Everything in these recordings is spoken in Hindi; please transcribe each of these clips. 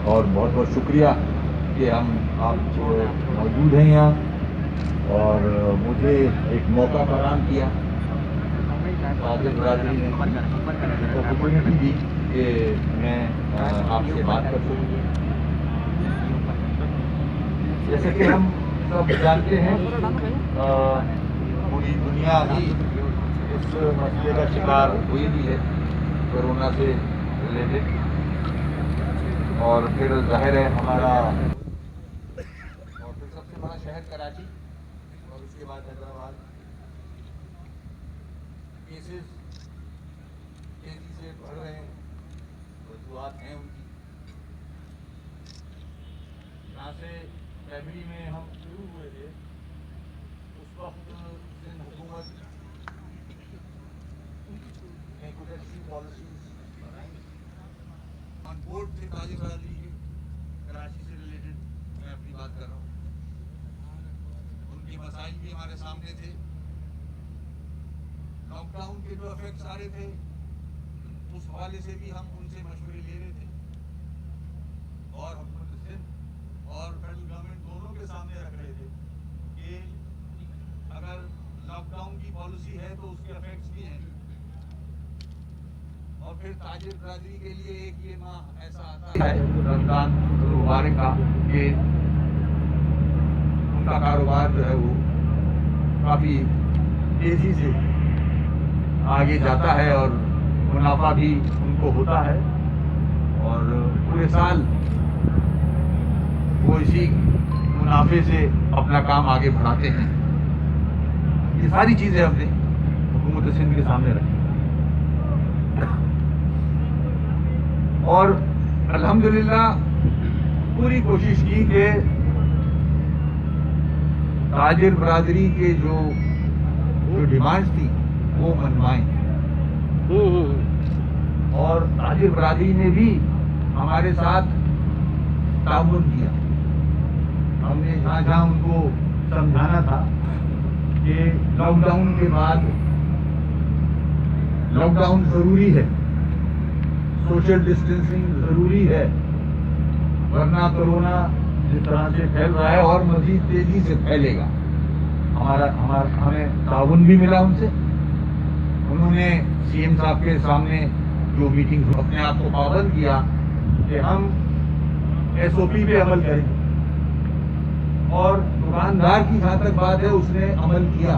और बहुत बहुत शुक्रिया कि हम आप मौजूद हैं यहाँ और मुझे एक मौका फराहम किया ताजिर बरादरी ने अपॉर्चुनिटी दी कि मैं आपसे बात कर सकूँ। जैसे कि हम सब जानते हैं पूरी दुनिया ही इस मसले का शिकार हुई भी है कोरोना से रिलेटेड, और फिर जाहिर है हमारा और फिर सबसे बड़ा शहर कराची और उसके बाद हैदराबाद केसेस तेजी से बढ़ रहे हैं, वजूहत हैं उनकी। यहाँ से फरवरी में हम शुरू हुए थे, उस वक्त सिंध हुकूमत ने कुछ अच्छी पॉलिसीज बनाई ऑन बोर्ड थे ताजिर बरादरी के कराची से रिलेटेड। मैं अपनी बात कर रहा हूँ, उनके मसाइल भी हमारे सामने थे। लॉकडाउन के जो इफेक्ट्स आ रहे थे उस हवाले से भी हम उनसे मशवरे ले रहे थे और हुकूमत सिंध और फेडरल गवर्नमेंट दोनों के सामने रख रहे थे कि अगर लॉकडाउन की पॉलिसी है तो उसके इफेक्ट्स भी हैं। और फिर ताजिर बरादरी के लिए एक ये माह ऐसा आता है रमजान मुबारक का कि उनका कारोबार जो है वो काफ़ी तेज़ी से आगे जाता है और मुनाफा भी उनको होता है और पूरे साल वो इसी मुनाफे से अपना काम आगे बढ़ाते हैं। ये सारी चीज़ें हमने हुकूमत सिंध के सामने रखी और अल्हम्दुलिल्लाह पूरी कोशिश की कि ताजिर बरादरी के जो डिमांड्स थी वो मनवाएं, और ताजिर बरादरी ने भी हमारे साथ ताउन किया। हमने जहाँ जहाँ उनको समझाना था कि लॉकडाउन के बाद लॉकडाउन ज़रूरी है, सोशल डिस्टेंसिंग ज़रूरी है, वरना कोरोना जिस तरह से फैल रहा है और मज़ीद तेज़ी से फैलेगा। हमें ताउन भी मिला उनसे। उन्होंने सीएम साहब के सामने जो मीटिंग अपने आप को पाबंद किया कि हम एसओपी पे अमल करेंगे, और दुकानदार की जहाँ तक बात है उसने अमल किया।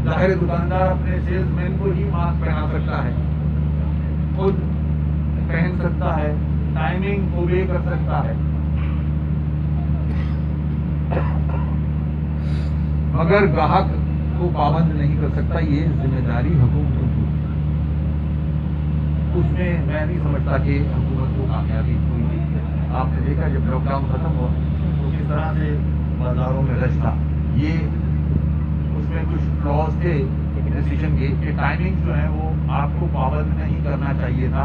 जाहिर दुकानदार अपने सेल्समैन को ही मास्क पहना सकता है, खुद पहन सकता है, टाइमिंग ओबे कर सकता है, मगर ग्राहक को पाबंद नहीं कर सकता। ये जिम्मेदारी हुकूमत की। उसमें मैं नहीं समझता कि हुकूमत को कामयाबी हुई। आपने देखा जब लॉकडाउन खत्म हुआ तो किस तरह से बाजारों में रश था। ये उसमें कुछ क्लॉज थे डिसीजन के कि टाइमिंग जो है वो आपको पाबंद नहीं करना चाहिए था।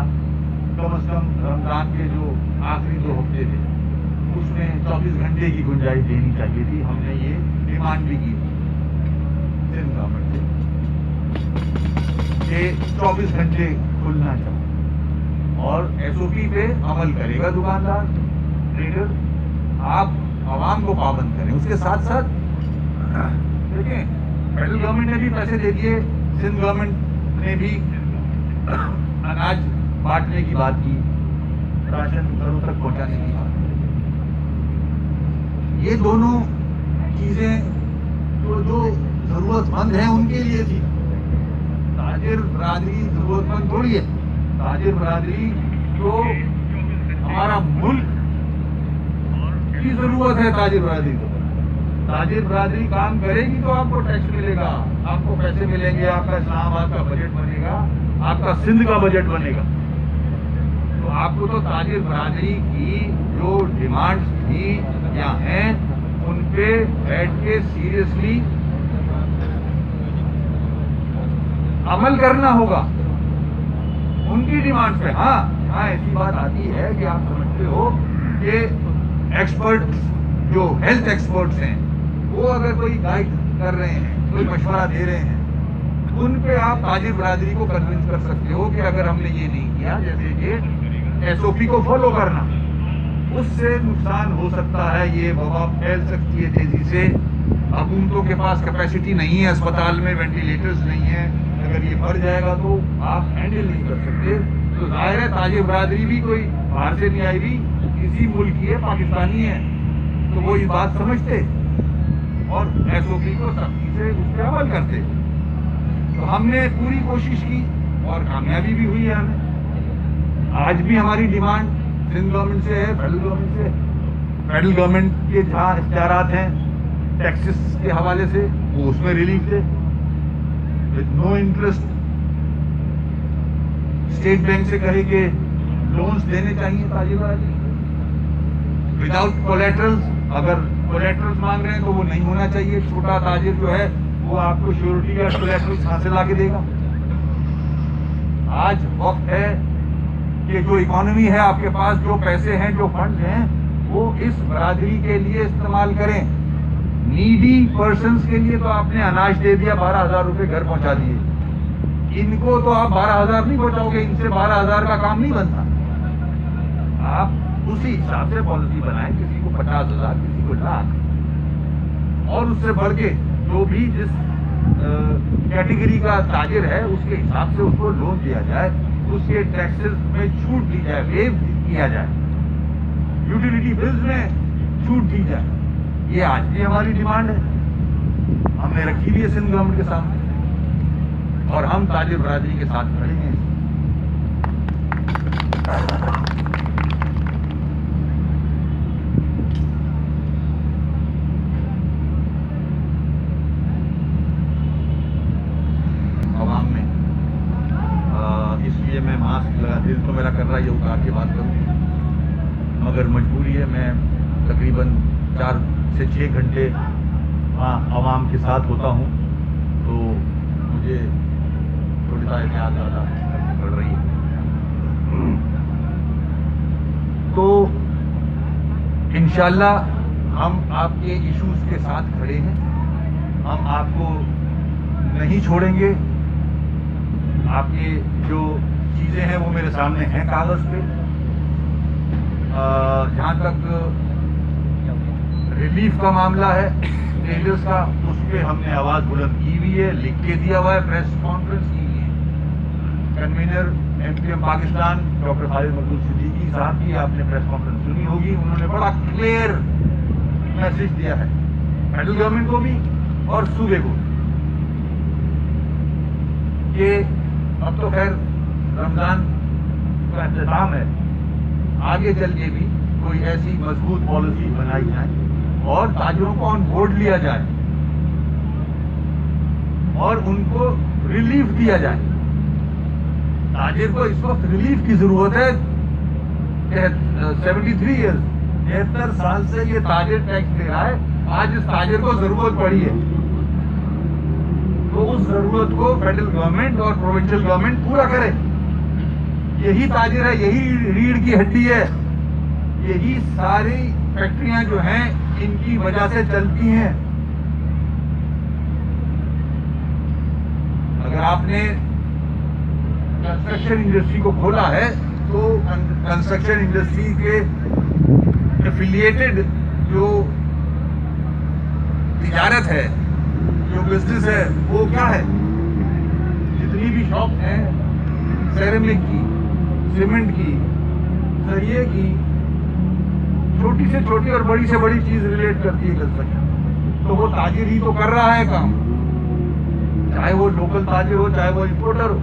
कम से कम रमजान के जो आखिरी 2 हफ्ते थे उसमें 24 घंटे की गुंजाइश देनी चाहिए थी। हमने ये डिमांड भी की सिंध गवर्नमेंट से कि 24 घंटे खुलना चाहिए और एसओपी पे अमल करेगा दुकानदार, ट्रेडर। आप आवाम को पाबंद करें। उसके साथ साथ देखिए फेडरल गवर्नमेंट ने भी पैसे दे दिए, सिंध गवर्नमेंट ने भी अनाज बांटने की बात की, राशन घरों तक पहुंचाने की बात। ये दोनों चीजें तो जो जरूरतमंद हैं उनके लिए थी। ताजिर बरादरी जरूरतमंद थोड़ी है। ताजिर बरादरी तो हमारा मुल्क की जरूरत है। ताजिर बरादरी को, ताजिर बरादरी काम करेगी तो आपको टैक्स मिलेगा, आपको पैसे मिलेंगे, आपका इस्लामाबाद का बजट बनेगा, आपका सिंध का बजट बनेगा। तो आपको तो ताजिर बरादरी की जो डिमांड्स थी या हैं उन पे बैठ के सीरियसली अमल करना होगा, उनकी डिमांड पे। हाँ, यहाँ ऐसी बात आती है कि आप समझते हो कि एक्सपर्ट्स जो हेल्थ एक्सपर्ट्स हैं वो अगर कोई गाइड कर रहे हैं, कोई मशवरा दे रहे हैं, उन पे आप ताजिर बरादरी को कन्विंस कर सकते हो कि अगर हमने ये नहीं किया, जैसे कि एसओपी को फॉलो करना, उससे नुकसान हो सकता है, ये वबा फैल सकती है तेजी से। हुकूमतों के पास कैपेसिटी नहीं है, अस्पताल में वेंटिलेटर्स नहीं है, अगर ये बढ़ जाएगा तो आप हैंडल नहीं कर सकते। तो जाहिर है ताजिर बरादरी भी कोई बाहर से नहीं आई हुई, इसी मुल्क की है, पाकिस्तानी है, तो वो ये बात समझते और SOP को सख्ती से उस पर अमल करते। तो हमने पूरी कोशिश की और कामयाबी भी हुई है हमें। आज भी हमारी डिमांड सिंध गवर्नमेंट से है, फेडरल गवर्नमेंट से। फेडरल गवर्नमेंट के जहाँ इख्तियारात हैं टैक्सेस के हवाले से, वो उसमें रिलीफ दे with no interest. State bank से कहे कि लोन्स देने चाहिए ताजिर बरादरी विदाउट कोलेटरल्स। अगर कोलेटरल्स मांग रहे हैं तो वो नहीं होना चाहिए। छोटा ताजिर जो है वो आपको श्योरिटी या कोलेटरल्स कहाँ से ला के देगा। आज वक्त है कि जो इकोनॉमी है आपके पास, जो पैसे हैं, जो फंड हैं, वो इस बरादरी के लिए इस्तेमाल करें। नीडी पर्सन्स के लिए तो आपने अनाज दे दिया, 12,000 रुपए घर पहुंचा दिए। इनको तो आप 12,000 नहीं पहुंचाओगे, इनसे 12,000 का काम नहीं बनता। आप उसी हिसाब से पॉलिसी बनाएं, किसी को 50,000, किसी को लाख, और उससे बढ़ के जो भी जिस कैटेगरी का ताजिर है उसके हिसाब से उसको लोन दिया जाए, उसके टैक्सेस में छूट दी जाए, वेव किया जाए, यूटिलिटी बिल्स में छूट दी जाए। ये आज भी हमारी डिमांड है, हमने रखी भी है सिंध गवर्नमेंट के सामने, और हम ताजिर बरादरी के साथ खड़े हैं। आवाम में इसलिए मैं मास्क लगा, दिल तो मेरा कर रहा है ये उतार के बात करूं, मगर मजबूरी है। मैं तकरीबन 4 से 6 घंटे आवाम के साथ होता हूं, तो मुझे थोड़ी सा एहतियात ज़्यादा करनी पड़ रही है। तो इंशाल्लाह हम आपके इश्यूज के साथ खड़े हैं, हम आपको नहीं छोड़ेंगे। आपके जो चीज़ें हैं वो मेरे सामने हैं कागज़ पे। जहाँ तक रिलीफ का मामला है ट्रेडर्स का, उस पर हमने आवाज़ बुलंद की हुई है, लिख के दिया हुआ है, प्रेस कॉन्फ्रेंस की हुई है। Convener MPM Pakistan doctor Khalid मकबूल सिद्दीकी साहब की आपने प्रेस कॉन्फ्रेंस सुनी होगी, उन्होंने बड़ा क्लियर मैसेज दिया है फेडरल गवर्नमेंट को भी और सूबे को कि अब तो खैर रमजान का इंतजाम है, आगे चल के भी कोई ऐसी मजबूत पॉलिसी बनाई जाए और ताजिरों को ऑन बोर्ड लिया जाए और उनको रिलीफ दिया जाए। ताजिर को इस वक्त रिलीफ की जरूरत है। 73 ईयर्स 73 साल से ये ताजिर टैक्स दे रहा है, आज इस ताजिर को जरूरत पड़ी है, तो उस जरूरत को फेडरल गवर्नमेंट और प्रोविंशियल गवर्नमेंट पूरा करे। यही ताजिर है, यही रीढ़ की हड्डी है, यही सारी फैक्ट्रियां जो हैं इनकी वजह से चलती हैं। अगर आपने कंस्ट्रक्शन इंडस्ट्री को खोला है तो कंस्ट्रक्शन इंडस्ट्री के एफिलिएटेड जो तिजारत है, जो बिजनेस है, वो क्या है? जितनी भी शॉप हैं सेरेमिक की, सीमेंट की, सरिये की, छोटी से छोटी और बड़ी से बड़ी चीज रिलेट करती है कंस्ट्रक्शन, तो वो ताजिर ही तो कर रहा है काम, चाहे वो लोकल ताजिर हो चाहे वो इंपोर्टर हो।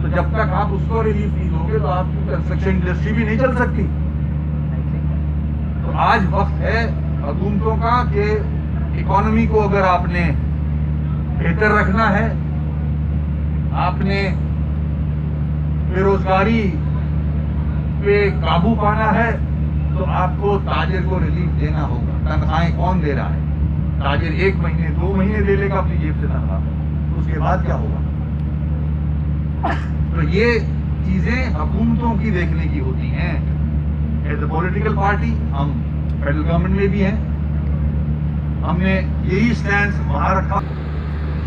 तो जब तक आप उसको रिलीफ नहीं दोगे तो आपकी कंस्ट्रक्शन इंडस्ट्री भी नहीं चल सकती। तो आज वक्त है हुकूमतों का कि इकोनॉमी को अगर आपने बेहतर रखना है, आपने बेरोजगारी पे काबू पाना है, तो आपको ताजिर को रिलीफ देना होगा। तनख्वाहें कौन दे रहा है? ताजिर 1 महीने 2 महीने ले लेगा अपनी जेब से तनख्वाह, उसके बाद क्या होगा? तो ये चीजें हुकूमतों की देखने की होती हैं। एज ए पॉलिटिकल पार्टी हम फेडरल गवर्नमेंट में भी हैं, हमने यही स्टैंड वहां रखा।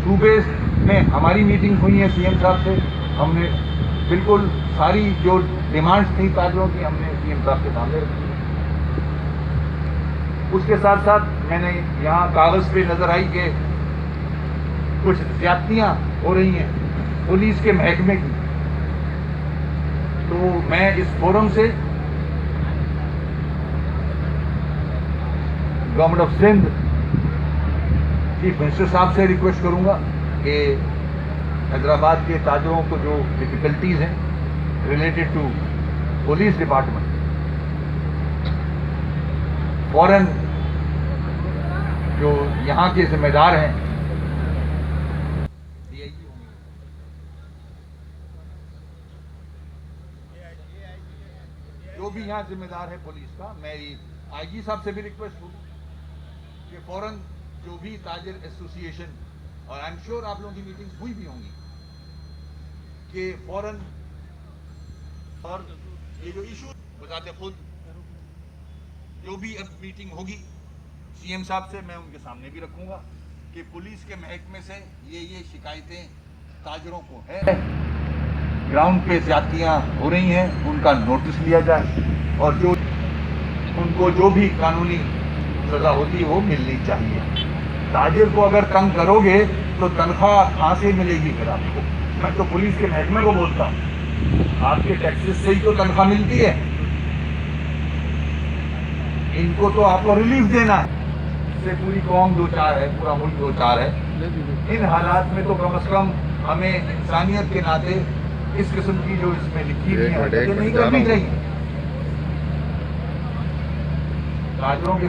सूबे में हमारी मीटिंग हुई है CM साहब से, हमने बिल्कुल सारी जो डिमांड्स थी ताजरों की हमने सीएम साहब के सामने रखी। उसके साथ साथ मैंने यहाँ कागज पे नजर आई कि कुछ ज्यादतियां हो रही हैं पुलिस के महकमे की, तो मैं इस फोरम से government of Sindh chief minister साहब से रिक्वेस्ट करूंगा कि हैदराबाद के ताजरों को जो डिफिकल्टीज हैं रिलेटेड टू पुलिस डिपार्टमेंट, फौरन जो यहाँ के जिम्मेदार हैं जो भी यहाँ जिम्मेदार है पुलिस का, मैं आईजी साहब से भी रिक्वेस्ट करूँ कि फौरन जो भी ताजिर एसोसिएशन, और आई एम श्योर आप लोगों की मीटिंग्स हुई भी होंगी, कि फौरन और ये जो इशू बताते खुद जो भी अब मीटिंग होगी सीएम साहब से मैं उनके सामने भी रखूंगा कि पुलिस के महकमे से ये शिकायतें ताजरों को है, ग्राउंड पे ज्यादतियां हो रही हैं, उनका नोटिस लिया जाए और जो उनको जो भी कानूनी सजा होती है वो मिलनी चाहिए। ताजिर को अगर तंग करोगे तो तनख्वाह कहाँ से मिलेगी फिर आपको? मैं तो पुलिस के महकमे को बोलता हूँ, आपके टैक्सेस से ही तो तनख्वाह मिलती है, इनको तो आपको रिलीफ देना है। इससे पूरी कौम दो चार है, पूरा मुल्क दो चार है। इन हालात में तो कम से कम हमें इंसानियत के नाते इस किस्म की जो इसमें लिखी हुई है नहीं करनी चाहिए। ताजरों के